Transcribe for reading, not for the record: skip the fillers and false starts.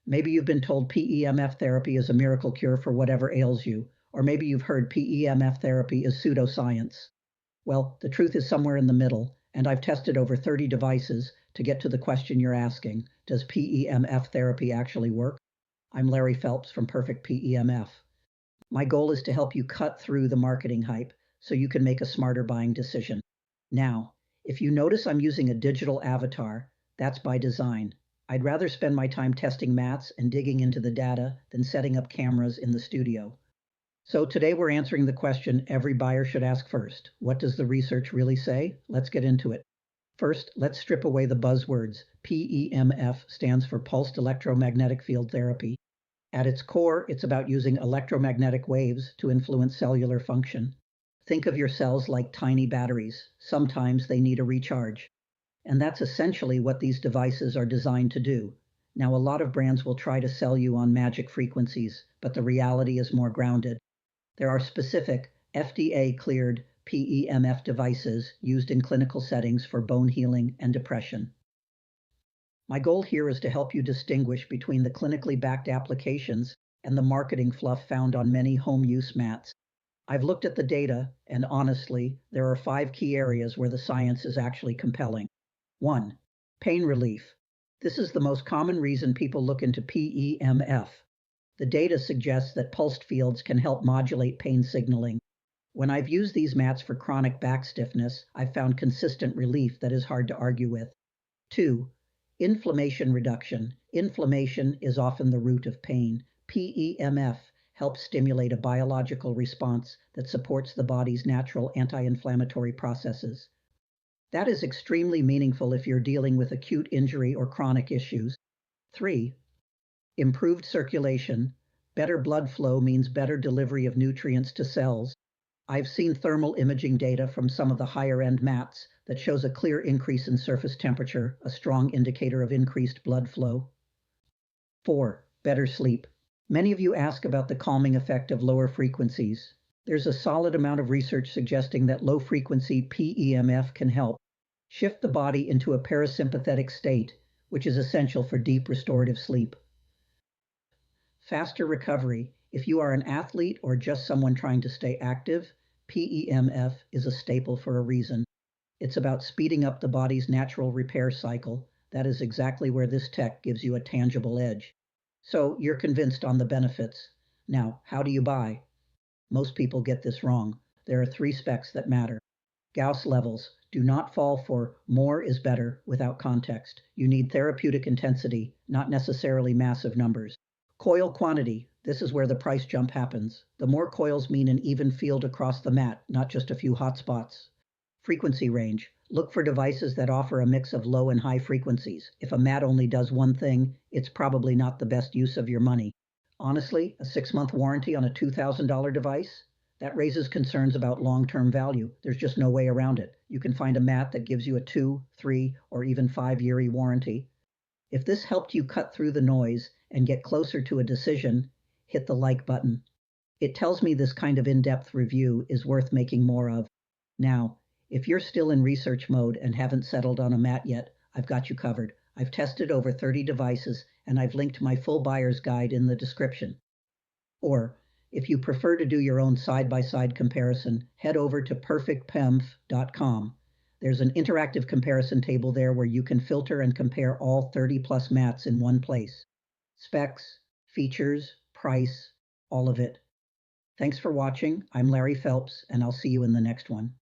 Maybe you've been told PEMF therapy is a miracle cure for whatever ails you, or maybe you've heard PEMF therapy is pseudoscience. Well, the truth is somewhere in the middle, and I've tested over 30 devices to get to the question you're asking: does PEMF therapy actually work? I'm Larry Phelps from Perfect PEMF. My goal is to help you cut through the marketing hype so you can make a smarter buying decision. Now, if you notice I'm using a digital avatar, that's by design. I'd rather spend my time testing mats and digging into the data than setting up cameras in the studio. So today we're answering the question every buyer should ask first. What does the research really say? Let's get into it. First, let's strip away the buzzwords. PEMF stands for pulsed electromagnetic field therapy. At its core, it's about using electromagnetic waves to influence cellular function. Think of your cells like tiny batteries. Sometimes they need a recharge. And that's essentially what these devices are designed to do. Now, a lot of brands will try to sell you on magic frequencies, but the reality is more grounded. There are specific FDA-cleared PEMF devices used in clinical settings for bone healing and depression. My goal here is to help you distinguish between the clinically backed applications and the marketing fluff found on many home use mats. I've looked at the data, and honestly, there are 5 key areas where the science is actually compelling. 1. Pain relief. This is the most common reason people look into PEMF. The data suggests that pulsed fields can help modulate pain signaling. When I've used these mats for chronic back stiffness, I've found consistent relief that is hard to argue with. 2. Inflammation reduction. Inflammation is often the root of pain. PEMF helps stimulate a biological response that supports the body's natural anti-inflammatory processes. That is extremely meaningful if you're dealing with acute injury or chronic issues. 3. Improved circulation. Better blood flow means better delivery of nutrients to cells. I've seen thermal imaging data from some of the higher-end mats that shows a clear increase in surface temperature, a strong indicator of increased blood flow. 4. Better sleep. Many of you ask about the calming effect of lower frequencies. There's a solid amount of research suggesting that low-frequency PEMF can help shift the body into a parasympathetic state, which is essential for deep restorative sleep. Faster recovery. If you are an athlete or just someone trying to stay active, PEMF is a staple for a reason. It's about speeding up the body's natural repair cycle. That is exactly where this tech gives you a tangible edge. So you're convinced on the benefits. Now, how do you buy? Most people get this wrong. There are 3 specs that matter. Gauss levels. Do not fall for more is better without context. You need therapeutic intensity, not necessarily massive numbers. Coil quantity. This is where the price jump happens. The more coils mean an even field across the mat, not just a few hot spots. Frequency range. Look for devices that offer a mix of low and high frequencies. If a mat only does one thing, it's probably not the best use of your money. Honestly, a 6-month warranty on a $2,000 device? That raises concerns about long-term value. There's just no way around it. You can find a mat that gives you a 2, 3, or even 5-year warranty. If this helped you cut through the noise and get closer to a decision, hit the like button. It tells me this kind of in-depth review is worth making more of. Now, if you're still in research mode and haven't settled on a mat yet, I've got you covered. I've tested over 30 devices, and I've linked my full buyer's guide in the description. Or, if you prefer to do your own side-by-side comparison, head over to perfectpemf.com. There's an interactive comparison table there where you can filter and compare all 30-plus mats in one place. Specs, features, price, all of it. Thanks for watching. I'm Larry Phelps, and I'll see you in the next one.